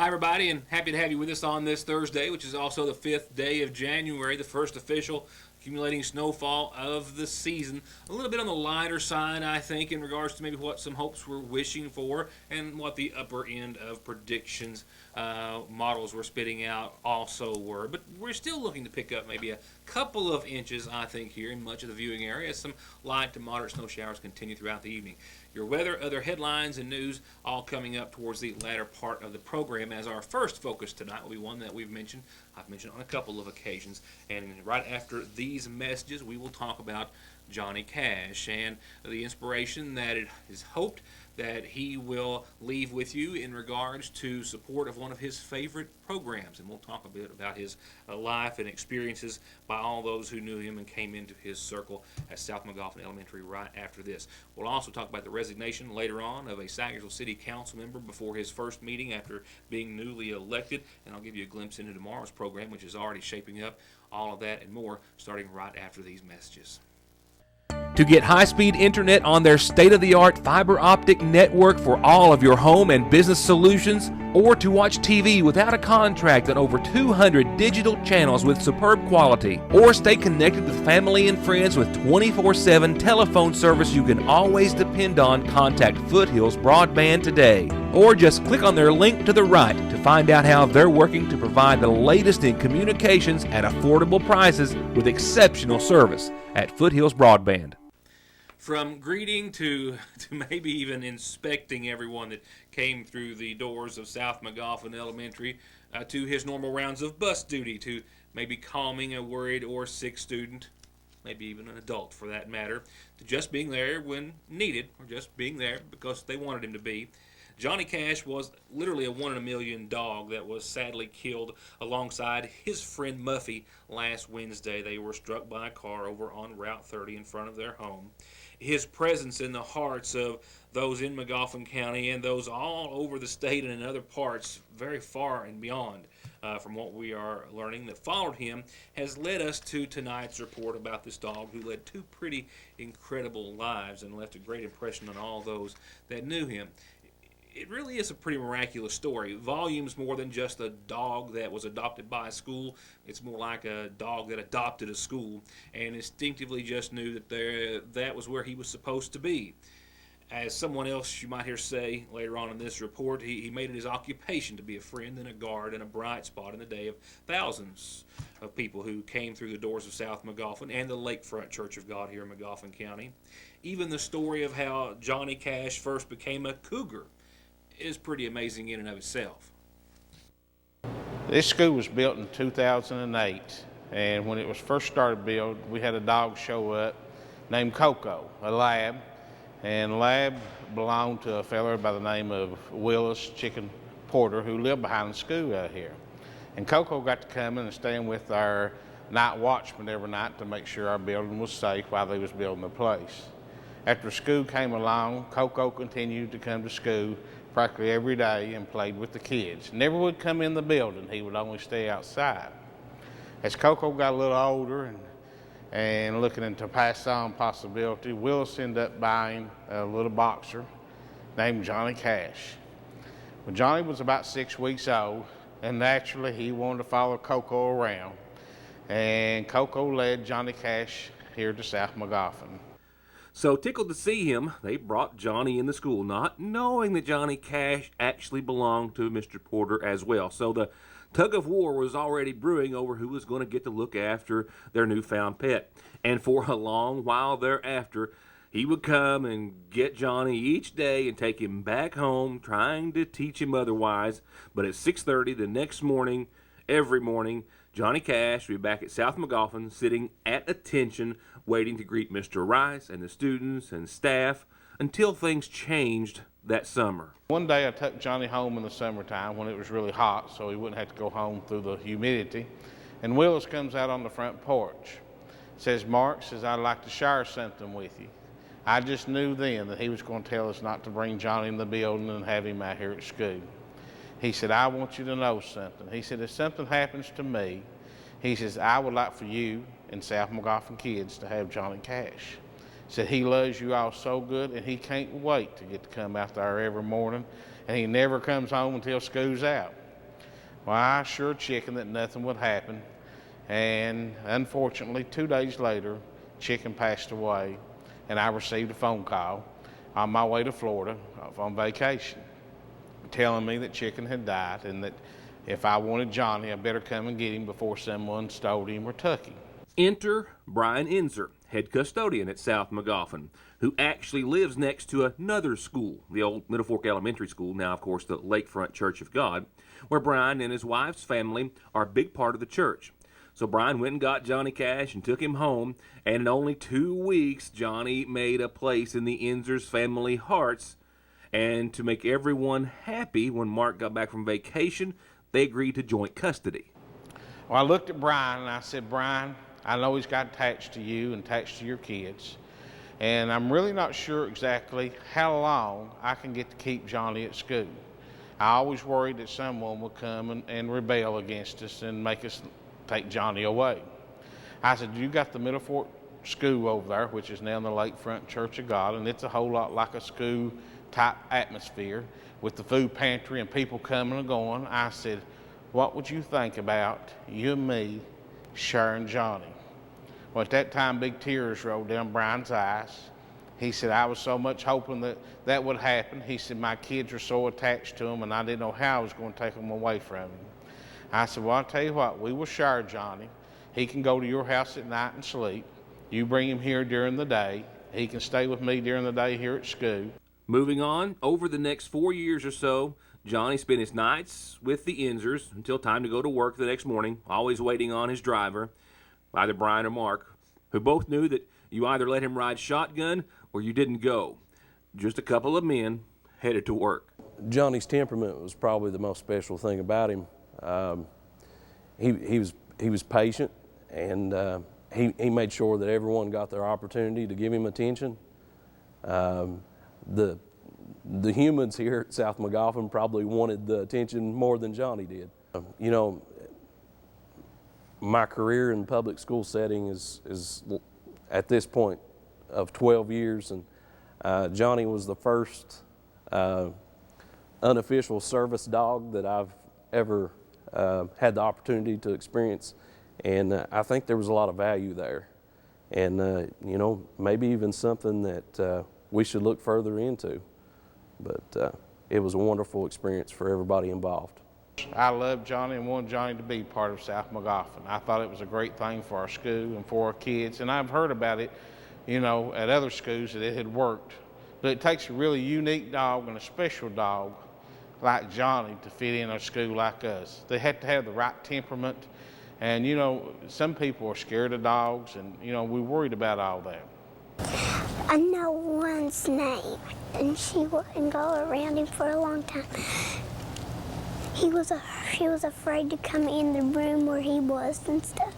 everybody, and happy to have you with us on this Thursday, which is also the 5th day of January, the first official accumulating snowfall of the season. A little bit on the lighter side, I think, in regards to maybe what some hopes we're wishing for and what the upper end of predictions models were spitting out also were. But we're still looking to pick up maybe a couple of inches, I think, here in much of the viewing area as some light to moderate snow showers continue throughout the evening. Your weather, other headlines, and news all coming up towards the latter part of the program, as our first focus tonight will be one that I've mentioned on a couple of occasions. And right after these messages, we will talk about Johnny Cash and the inspiration that it is hoped that he will leave with you in regards to support of one of his favorite programs. And we'll talk a bit about his life and experiences by all those who knew him and came into his circle at South McGoffin Elementary right after this. We'll also talk about the resignation later on of a Sagersville City Council member before his first meeting after being newly elected. And I'll give you a glimpse into tomorrow's program, which is already shaping up. All of that and more starting right after these messages. To get high-speed internet on their state-of-the-art fiber optic network for all of your home and business solutions, or to watch TV without a contract on over 200 digital channels with superb quality, or stay connected with family and friends with 24/7 telephone service you can always depend on, contact Foothills Broadband today. Or just click on their link to the right to find out how they're working to provide the latest in communications at affordable prices with exceptional service at Foothills Broadband. From greeting to maybe even inspecting everyone that came through the doors of South McGoffin Elementary, to his normal rounds of bus duty, to maybe calming a worried or sick student, maybe even an adult for that matter, to just being there when needed, or just being there because they wanted him to be. Johnny Cash was literally a one-in-a-million dog that was sadly killed alongside his friend Muffy last Wednesday. They were struck by a car over on Route 30 in front of their home. His presence in the hearts of those in McGoffin County and those all over the state and in other parts, very far and beyond from what we are learning that followed him, has led us to tonight's report about this dog who led two pretty incredible lives and left a great impression on all those that knew him. It really is a pretty miraculous story. Volumes more than just a dog that was adopted by a school. It's more like a dog that adopted a school and instinctively just knew that that was where he was supposed to be. As someone else you might hear say later on in this report, he made it his occupation to be a friend and a guard and a bright spot in the day of thousands of people who came through the doors of South McGoffin and the Lakefront Church of God here in McGoffin County. Even the story of how Johnny Cash first became a cougar is pretty amazing in and of itself. This school was built in 2008, and when it was first started built, we had a dog show up named Coco, a lab, and lab belonged to a fellow by the name of Willis Chicken Porter, who lived behind the school out here. And Coco got to come in and stand with our night watchman every night to make sure our building was safe while they was building the place. After school came along, Coco continued to come to school practically every day and played with the kids. Never would come in the building, he would only stay outside. As Coco got a little older and looking into pass on possibility, Willis ended up buying a little boxer named Johnny Cash. Well, Johnny was about 6 weeks old, and naturally he wanted to follow Coco around. And Coco led Johnny Cash here to South McGoffin. So tickled to see him, they brought Johnny into school, not knowing that Johnny Cash actually belonged to Mr. Porter as well. So the tug of war was already brewing over who was going to get to look after their newfound pet. And for a long while thereafter, he would come and get Johnny each day and take him back home, trying to teach him otherwise. But at 6:30 the next morning, every morning, Johnny Cash would be back at South McGoffin, sitting at attention, waiting to greet Mr. Rice and the students and staff until things changed that summer. One day I took Johnny home in the summertime when it was really hot, so he wouldn't have to go home through the humidity. And Willis comes out on the front porch. Says, "Mark," says, "I'd like to share something with you." I just knew then that he was going to tell us not to bring Johnny in the building and have him out here at school. He said, "I want you to know something." He said, "If something happens to me," he says, "I would like for you and South McGoffin kids to have Johnny Cash." He said, "He loves you all so good, and he can't wait to get to come out there every morning, and he never comes home until school's out." Well, I assured Chicken that nothing would happen. And unfortunately, 2 days later, Chicken passed away, and I received a phone call on my way to Florida on vacation telling me that Chicken had died and that if I wanted Johnny, I better come and get him before someone stole him or took him. Enter Brian Enzer, head custodian at South Magoffin, who actually lives next to another school, the old Middle Fork Elementary School, now of course the Lakefront Church of God, where Brian and his wife's family are a big part of the church. So Brian went and got Johnny Cash and took him home, and in only 2 weeks, Johnny made a place in the Enzers family hearts. And to make everyone happy, when Mark got back from vacation, they agreed to joint custody. Well, I looked at Brian and I said, Brian, I know he's got attached to you and attached to your kids, and I'm really not sure exactly how long I can get to keep Johnny at school. I always worried that someone would come and rebel against us and make us take Johnny away. I said, you got the Middle Fork School over there, which is now the Lakefront Church of God, and it's a whole lot like a school type atmosphere with the food pantry and people coming and going. I said, what would you think about you and me sharing Johnny? Well, at that time, big tears rolled down Brian's eyes. He said, I was so much hoping that that would happen. He said, my kids are so attached to him and I didn't know how I was going to take them away from him. I said, well, I'll tell you what, we will share Johnny. He can go to your house at night and sleep. You bring him here during the day. He can stay with me during the day here at school. Moving on, over the next 4 years or so, Johnny spent his nights with the Enzers until time to go to work the next morning, always waiting on his driver, either Brian or Mark, who both knew that you either let him ride shotgun or you didn't go. Just a couple of men headed to work. Johnny's temperament was probably the most special thing about him. He was patient, and he made sure that everyone got their opportunity to give him attention. The humans here at South Magoffin probably wanted the attention more than Johnny did. You know, my career in public school setting is at this point of 12 years, and Johnny was the first unofficial service dog that I've ever had the opportunity to experience, and I think there was a lot of value there, and you know, maybe even something that we should look further into. But it was a wonderful experience for everybody involved. I loved Johnny and wanted Johnny to be part of South Magoffin. I thought it was a great thing for our school and for our kids, and I've heard about it, you know, at other schools that it had worked. But it takes a really unique dog and a special dog like Johnny to fit in a school like us. They have to have the right temperament, and you know, some people are scared of dogs, and you know, we're worried about all that. I know one's name, and she wouldn't go around him for a long time. She was afraid to come in the room where he was and stuff.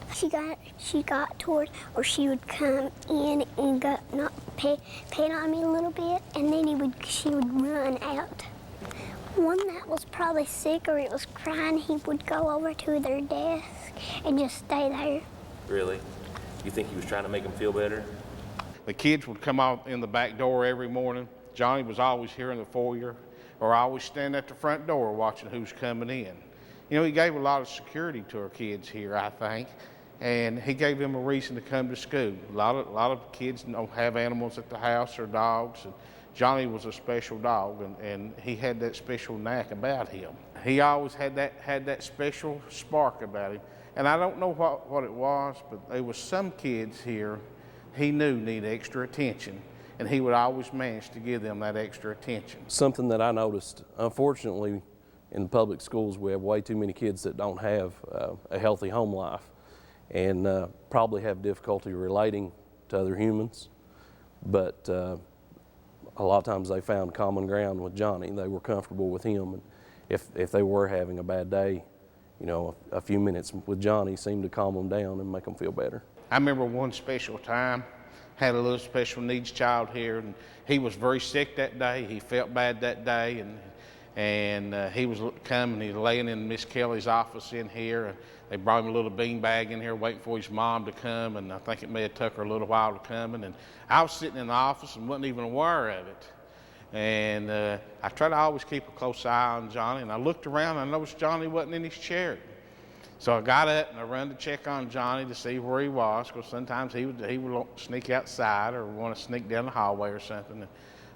She got toward, or she would come in and not pet on me a little bit, and then she would run out. One that was probably sick or it was crying, he would go over to their desk and just stay there. Really? You think he was trying to make them feel better? The kids would come out in the back door every morning. Johnny was always here in the foyer, or always standing at the front door watching who's coming in. You know, he gave a lot of security to our kids here, I think, and he gave them a reason to come to school. A lot of kids don't have animals at the house or dogs, and Johnny was a special dog, and he had that special knack about him. He always had that special spark about him, and I don't know what it was, but there was some kids here he knew needed extra attention, and he would always manage to give them that extra attention. Something that I noticed, unfortunately, in public schools, we have way too many kids that don't have a healthy home life, and probably have difficulty relating to other humans. But a lot of times they found common ground with Johnny. They were comfortable with him, and if they were having a bad day, you know, a few minutes with Johnny seemed to calm them down and make them feel better. I remember one special time, had a little special needs child here, and he was very sick that day. He felt bad that day, and he was coming. He was laying in Miss Kelly's office in here, and they brought him a little bean bag in here waiting for his mom to come, and I think it may have took her a little while to come. And I was sitting in the office and wasn't even aware of it. And I try to always keep a close eye on Johnny, and I looked around and I noticed Johnny wasn't in his chair. So I got up and I ran to check on Johnny to see where he was, because sometimes he would sneak outside or want to sneak down the hallway or something. And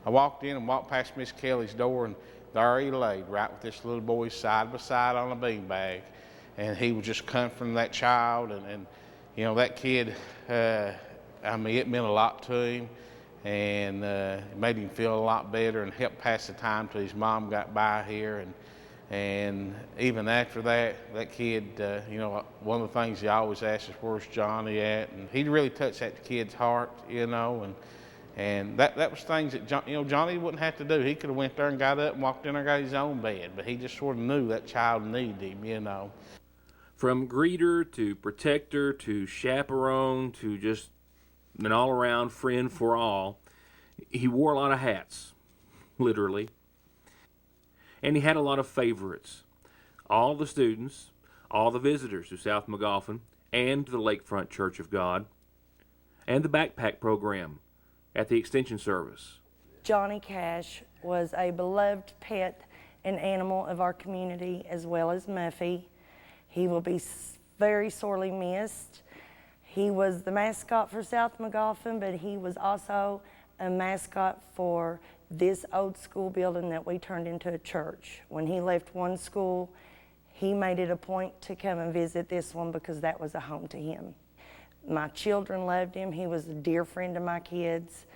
I walked in and walked past Miss Kelly's door, and there he laid, right with this little boy side by side on a beanbag. And he was just comforting that child, and you know, that kid, I mean, it meant a lot to him, and it made him feel a lot better and helped pass the time till his mom got by here. And even after that, that kid, you know, one of the things he always asks is, where's Johnny at? And he really touched that kid's heart, you know, and that was things that, Johnny wouldn't have to do. He could have went there and got up and walked in there and got his own bed, but he just sort of knew that child needed him, you know. From greeter to protector to chaperone to just an all-around friend for all, he wore a lot of hats, literally. And he had a lot of favorites. All the students, all the visitors to South Magoffin and the Lakefront Church of God, and the backpack program at the Extension Service. Johnny Cash was a beloved pet and animal of our community, as well as Muffy. He will be very sorely missed. He was the mascot for South Magoffin, but he was also a mascot for this old school building that we turned into a church. When he left one school, he made it a point to come and visit this one because that was a home to him. My children loved him. He was a dear friend of my kids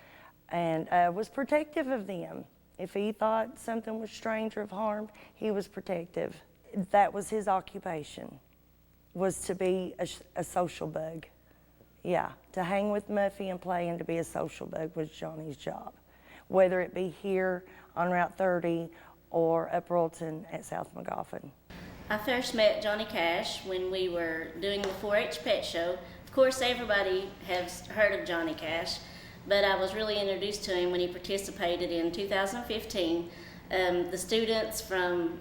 and was protective of them. If he thought something was strange or of harm, he was protective. That was his occupation, was to be a social bug. Yeah, to hang with Muffy and play and to be a social bug was Johnny's job, whether it be here on Route 30 or up Royalton at South Magoffin. I first met Johnny Cash when we were doing the 4-H pet show. Of course, everybody has heard of Johnny Cash, but I was really introduced to him when he participated in 2015. The students from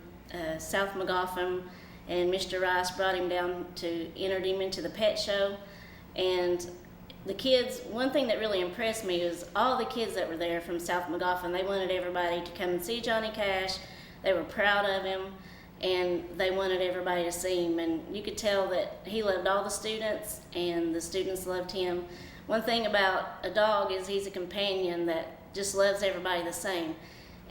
South Magoffin and Mr. Rice brought him down to enter him into the pet show. And the kids, one thing that really impressed me was all the kids that were there from South Magoffin. They wanted everybody to come and see Johnny Cash. They were proud of him, and they wanted everybody to see him. And you could tell that he loved all the students, and the students loved him. One thing about a dog is he's a companion that just loves everybody the same.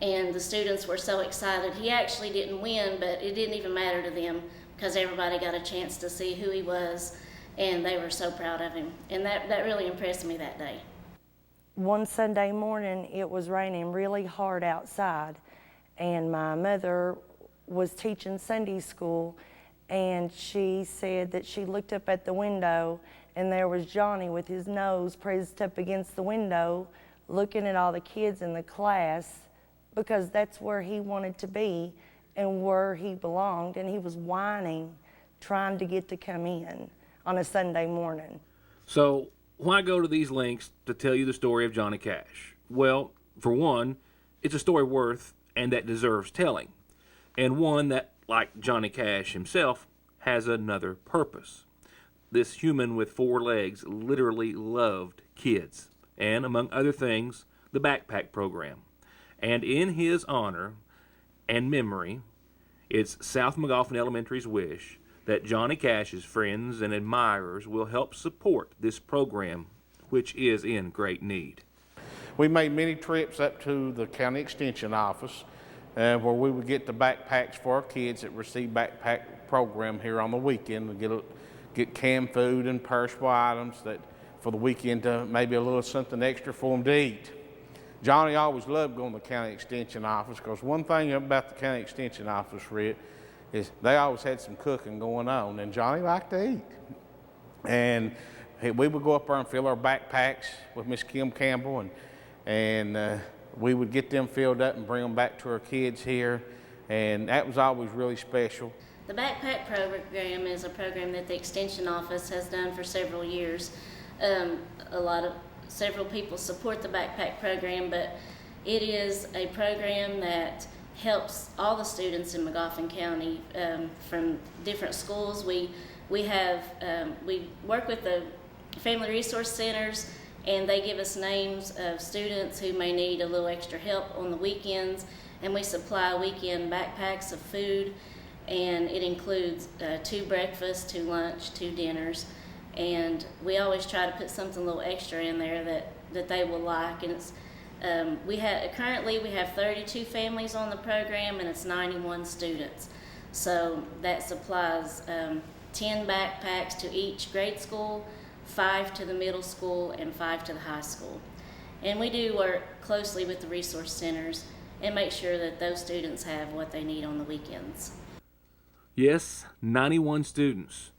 And the students were so excited. He actually didn't win, but it didn't even matter to them because everybody got a chance to see who he was, and they were so proud of him. And that really impressed me that day. One Sunday morning, it was raining really hard outside, and my mother was teaching Sunday school, and she said that she looked up at the window, and there was Johnny with his nose pressed up against the window, looking at all the kids in the class, because that's where he wanted to be and where he belonged, and he was whining, trying to get to come in on a Sunday morning. So why go to these lengths to tell you the story of Johnny Cash? Well, for one, it's a story worth and that deserves telling, and one that, like Johnny Cash himself, has another purpose. This human with 4 legs literally loved kids, and among other things, the backpack program. And in his honor and memory, it's South Magoffin Elementary's wish that Johnny Cash's friends and admirers will help support this program, which is in great need. We made many trips up to the county extension office where we would get the backpacks for our kids that receive backpack program here on the weekend. We get canned food and perishable items that for the weekend to maybe a little something extra for them to eat. Johnny always loved going to the county extension office because one thing about the county extension office, Ritt, is they always had some cooking going on, and Johnny liked to eat. And we would go up there and fill our backpacks with Miss Kim Campbell, and we would get them filled up and bring them back to our kids here, and that was always really special. The backpack program is a program that the Extension Office has done for several years. Several people support the backpack program, but it is a program that helps all the students in Magoffin County from different schools. We work with the family resource centers and they give us names of students who may need a little extra help on the weekends, and we supply weekend backpacks of food, and it includes 2 breakfasts, 2 lunch, 2 dinners, and we always try to put something a little extra in there that they will like. And it's currently we have 32 families on the program, and it's 91 students. So that supplies 10 backpacks to each grade school, 5 to the middle school, and 5 to the high school. And we do work closely with the resource centers and make sure that those students have what they need on the weekends. Yes, 91 students.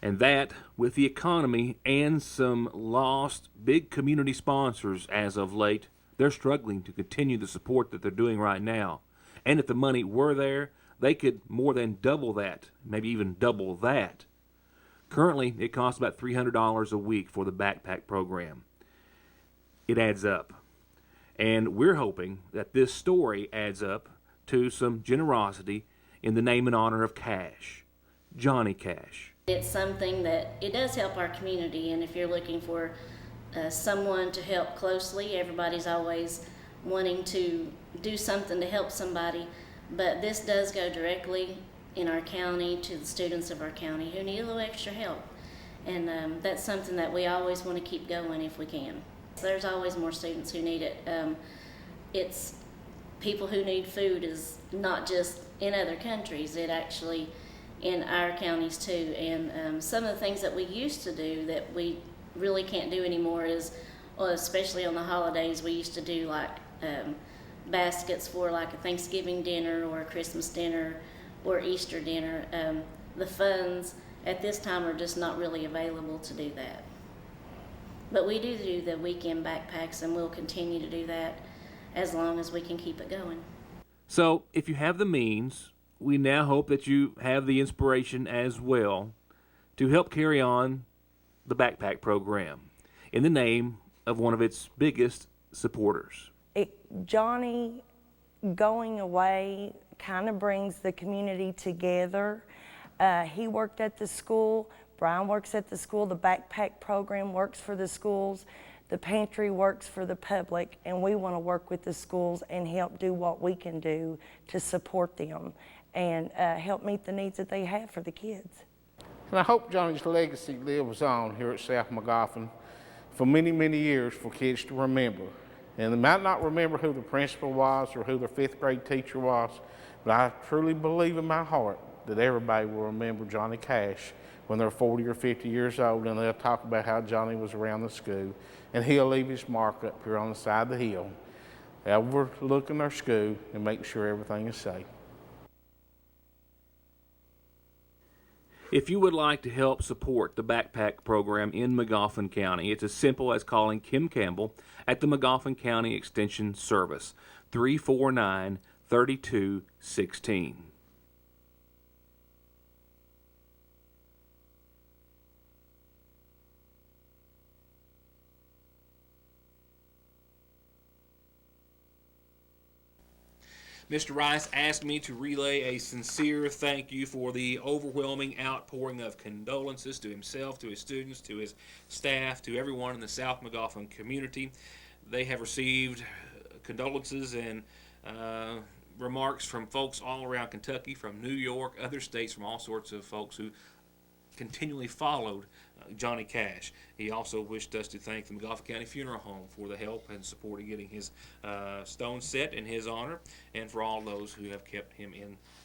And that, with the economy and some lost big community sponsors as of late, they're struggling to continue the support that they're doing right now. And if the money were there, they could more than double that, maybe even double that. Currently, it costs about $300 a week for the backpack program. It adds up. And we're hoping that this story adds up to some generosity in the name and honor of Cash, Johnny Cash. It's something that it does help our community, and if you're looking for someone to help closely, everybody's always wanting to do something to help somebody, but this does go directly in our county to the students of our county who need a little extra help, and that's something that we always want to keep going if we can. There's always more students who need it. It's people who need food is not just in other countries, it actually in our counties too. And some of the things that we used to do that we really can't do anymore is, well, especially on the holidays, we used to do like baskets for like a Thanksgiving dinner or a Christmas dinner or Easter dinner. The funds at this time are just not really available to do that. But we do the weekend backpacks, and we'll continue to do that as long as we can keep it going. So, if you have the means, we now hope that you have the inspiration as well to help carry on the backpack program in the name of one of its biggest supporters. Johnny going away kind of brings the community together. He worked at the school, Brian works at the school, the backpack program works for the schools, the pantry works for the public, and we want to work with the schools and help do what we can do to support them and help meet the needs that they have for the kids. And I hope Johnny's legacy lives on here at South Magoffin for many, many years for kids to remember. And they might not remember who the principal was or who their 5th grade teacher was, but I truly believe in my heart that everybody will remember Johnny Cash when they're 40 or 50 years old, and they'll talk about how Johnny was around the school, and he'll leave his mark up here on the side of the hill, overlooking our school and making sure everything is safe. If you would like to help support the backpack program in Magoffin County, it's as simple as calling Kim Campbell at the Magoffin County Extension Service, 349-3216. Mr. Rice asked me to relay a sincere thank you for the overwhelming outpouring of condolences to himself, to his students, to his staff, to everyone in the South Magoffin community. They have received condolences and remarks from folks all around Kentucky, from New York, other states, from all sorts of folks who continually followed Johnny Cash. He also wished us to thank the Magoffin County Funeral Home for the help and support in getting his stone set in his honor, and for all those who have kept him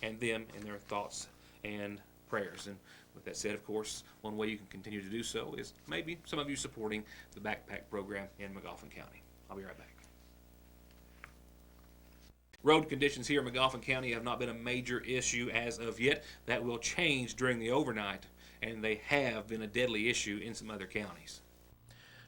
and them in their thoughts and prayers. And with that said, of course, one way you can continue to do so is maybe some of you supporting the backpack program in Magoffin County. I'll be right back. Road conditions here in Magoffin County have not been a major issue as of yet. That will change during the overnight, and they have been a deadly issue in some other counties.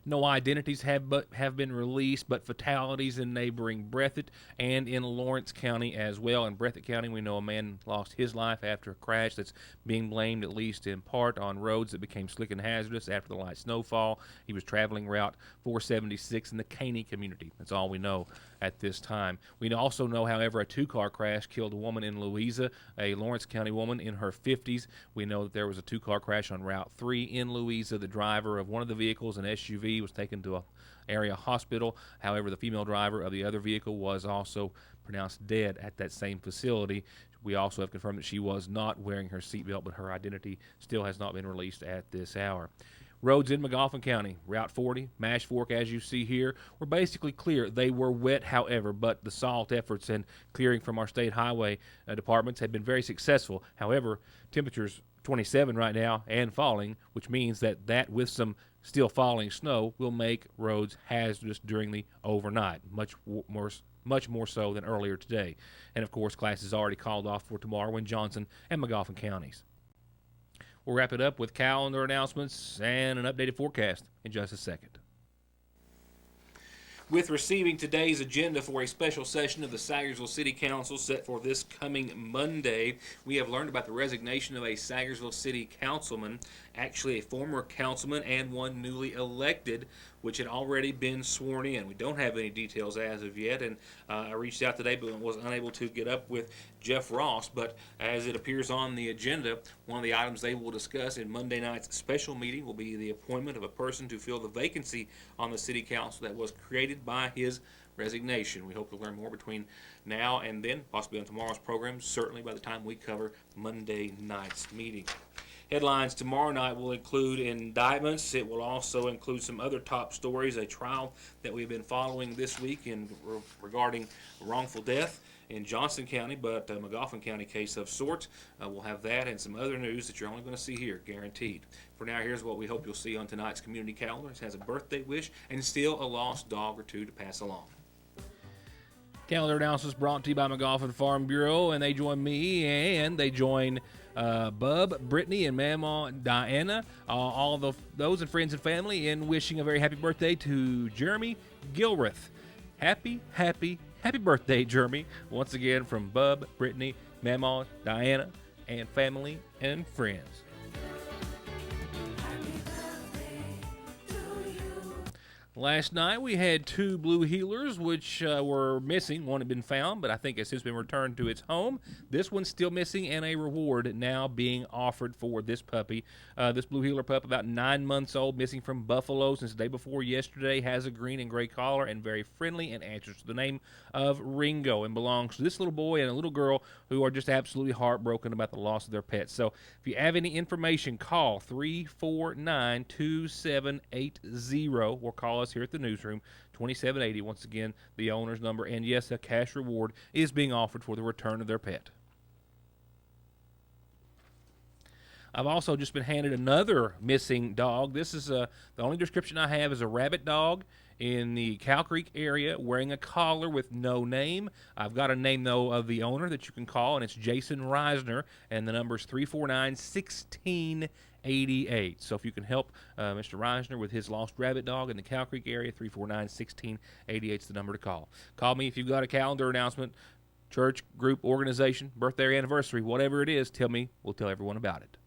No identities have been released, but fatalities in neighboring Breathitt and in Lawrence County as well. In Breathitt County, we know a man lost his life after a crash that's being blamed, at least in part, on roads that became slick and hazardous after the light snowfall. He was traveling Route 476 in the Caney community. That's all we know. at this time. We also know, however, a two-car crash killed a woman in Louisa, a Lawrence County woman in her 50s. We know that there was a two-car crash on Route 3 in Louisa. The driver of one of the vehicles, an SUV, was taken to a area hospital. However, the female driver of the other vehicle was also pronounced dead at that same facility. We also have confirmed that she was not wearing her seatbelt, but her identity still has not been released at this hour. Roads in McGoffin County, Route 40, Mash Fork, as you see here, were basically clear. They were wet, however, but the salt efforts and clearing from our state highway departments have been very successful. However, temperatures 27 right now and falling, which means that with some still falling snow will make roads hazardous during the overnight, much more so than earlier today. And of course, classes already called off for tomorrow in Johnson and McGoffin counties. We'll wrap it up with calendar announcements and an updated forecast in just a second. With receiving today's agenda for a special session of the Sayersville City Council set for this coming Monday, we have learned about the resignation of a Sayersville City councilman, actually a former councilman and one newly elected, which had already been sworn in. We don't have any details as of yet, and I reached out today but was unable to get up with Jeff Ross. But as it appears on the agenda, one of the items they will discuss in Monday night's special meeting will be the appointment of a person to fill the vacancy on the City Council that was created by his resignation. We hope to learn more between now and then, possibly on tomorrow's program, certainly by the time we cover Monday night's meeting. Headlines tomorrow night will include indictments. It will also include some other top stories, a trial that we've been following this week regarding wrongful death in Johnson County, but a McGoffin County case of sorts. We'll have that and some other news that you're only going to see here, guaranteed. For now, here's what we hope you'll see on tonight's community calendar. It has a birthday wish and still a lost dog or two to pass along. Calendar announcements brought to you by McGoffin Farm Bureau, and they join me and they join Bub, Brittany, and Mama Diana, all those and friends and family, in wishing a very happy birthday to Jeremy Gilreath. Happy birthday, Jeremy. Once again from Bub, Brittany, Mama, Diana, and family and friends. Last night we had two blue heelers which were missing. One had been found, but I think has since been returned to its home. This one's still missing, and a reward now being offered for this puppy. This blue heeler pup, about 9 months old, missing from Buffalo since the day before yesterday, has a green and gray collar and very friendly and answers to the name of Ringo, and belongs to this little boy and a little girl who are just absolutely heartbroken about the loss of their pet. So if you have any information, call 349-2780 or call us here at the newsroom, 2780. Once again, the owner's number, and yes, a cash reward is being offered for the return of their pet. I've also just been handed another missing dog. This is the only description I have is a rabbit dog in the Cow Creek area wearing a collar with no name. I've got a name, though, of the owner that you can call, and it's Jason Reisner, and the number is 349-1688. So if you can help Mr. Reisner with his lost rabbit dog in the Cow Creek area, 349-1688 is the number to call. Call me if you've got a calendar announcement, church, group, organization, birthday, anniversary, whatever it is, tell me. We'll tell everyone about it.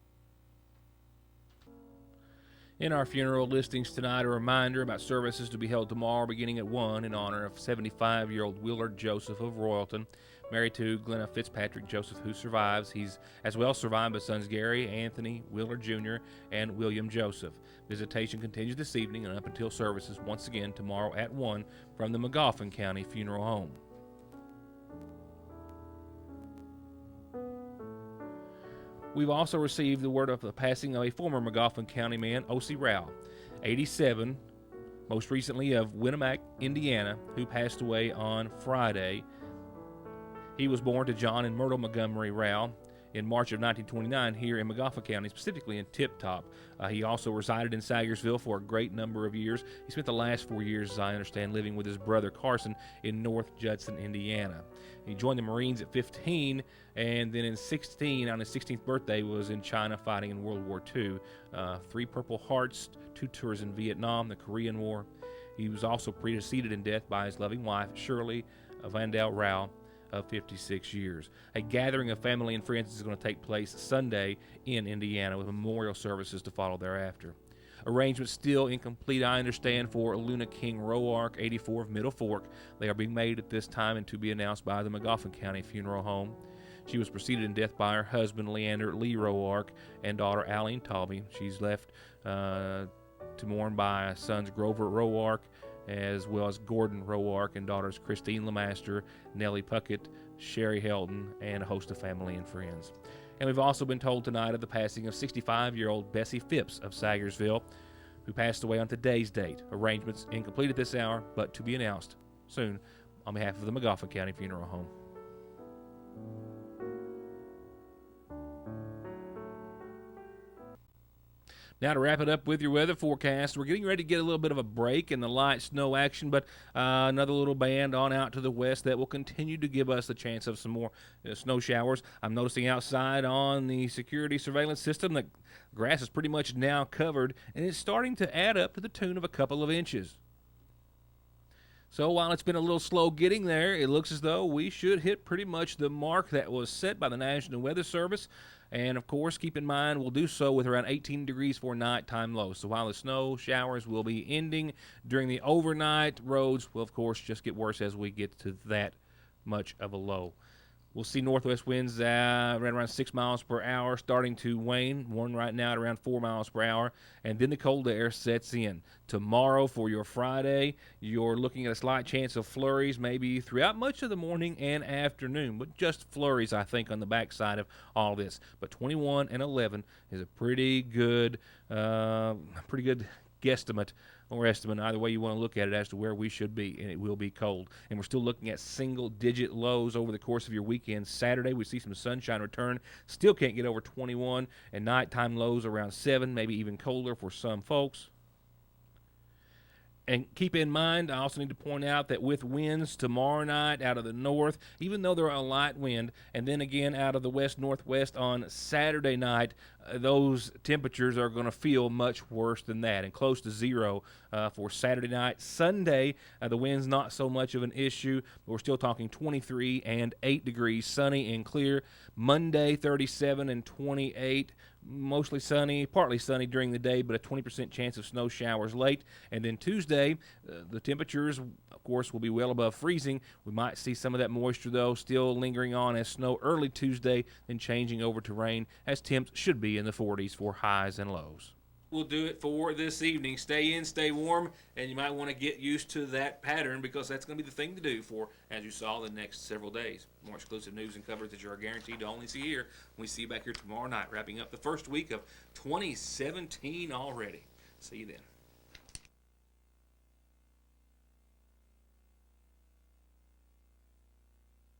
In our funeral listings tonight, a reminder about services to be held tomorrow beginning at 1 in honor of 75-year-old Willard Joseph of Royalton, married to Glenna Fitzpatrick Joseph, who survives. He's as well survived by sons Gary, Anthony, Willard Jr., and William Joseph. Visitation continues this evening and up until services once again tomorrow at 1 from the McGoffin County Funeral Home. We've also received the word of the passing of a former McGoffin County man, O.C. Rao, 87, most recently of Winnemac, Indiana, who passed away on Friday. He was born to John and Myrtle Montgomery Rao in March of 1929 here in McGoffin County, specifically in Tip Top. He also resided in Sayersville for a great number of years. He spent the last 4 years, as I understand, living with his brother Carson in North Judson, Indiana. He joined the Marines at 15, and then in 16, on his 16th birthday, was in China fighting in World War II. 3 Purple Hearts, 2 tours in Vietnam, the Korean War. He was also preceded in death by his loving wife, Shirley Vandal Rao, of 56 years. A gathering of family and friends is going to take place Sunday in Indiana with memorial services to follow thereafter. Arrangements still incomplete, I understand, for Luna King Roark, 84 of Middle Fork. They are being made at this time and to be announced by the McGoffin County Funeral Home. She was preceded in death by her husband, Leander Lee Roark, and daughter, Aline Talby. She's left to mourn by sons Grover Roark, as well as Gordon Roark, and daughters Christine Lemaster, Nellie Puckett, Sherry Helton, and a host of family and friends. And we've also been told tonight of the passing of 65-year-old Bessie Phipps of Sagersville, who passed away on today's date. Arrangements incomplete at this hour, but to be announced soon on behalf of the McGoffin County Funeral Home. Now to wrap it up with your weather forecast, we're getting ready to get a little bit of a break in the light snow action, but another little band on out to the west that will continue to give us the chance of some more snow showers. I'm noticing outside on the security surveillance system that grass is pretty much now covered, and it's starting to add up to the tune of a couple of inches. So while it's been a little slow getting there, it looks as though we should hit pretty much the mark that was set by the National Weather Service. And, of course, keep in mind we'll do so with around 18 degrees for nighttime lows. So while the snow showers will be ending during the overnight, roads will, of course, just get worse as we get to that much of a low. We'll see northwest winds right around 6 miles per hour starting to wane. One right now at around 4 miles per hour. And then the cold air sets in. Tomorrow for your Friday, you're looking at a slight chance of flurries maybe throughout much of the morning and afternoon. But just flurries, I think, on the backside of all this. But 21 and 11 is a pretty good guesstimate or estimate, either way you want to look at it, as to where we should be, and it will be cold. And we're still looking at single-digit lows over the course of your weekend. Saturday, we see some sunshine return. Still can't get over 21, and nighttime lows around 7, maybe even colder for some folks. And keep in mind, I also need to point out that with winds tomorrow night out of the north, even though they're a light wind, and then again out of the west-northwest on Saturday night, those temperatures are going to feel much worse than that, and close to zero for Saturday night. Sunday, the wind's not so much of an issue, but we're still talking 23 and 8 degrees, sunny and clear. Monday, 37 and 28. Mostly sunny, partly sunny during the day, but a 20% chance of snow showers late. And then Tuesday, the temperatures, of course, will be well above freezing. We might see some of that moisture, though, still lingering on as snow early Tuesday, then changing over to rain, as temps should be in the 40s for highs and lows. We'll do it for this evening. Stay in, stay warm, and you might want to get used to that pattern, because that's going to be the thing to do for, as you saw, the next several days. More exclusive news and coverage that you are guaranteed to only see here. We see you back here tomorrow night, wrapping up the first week of 2017 already. See you then.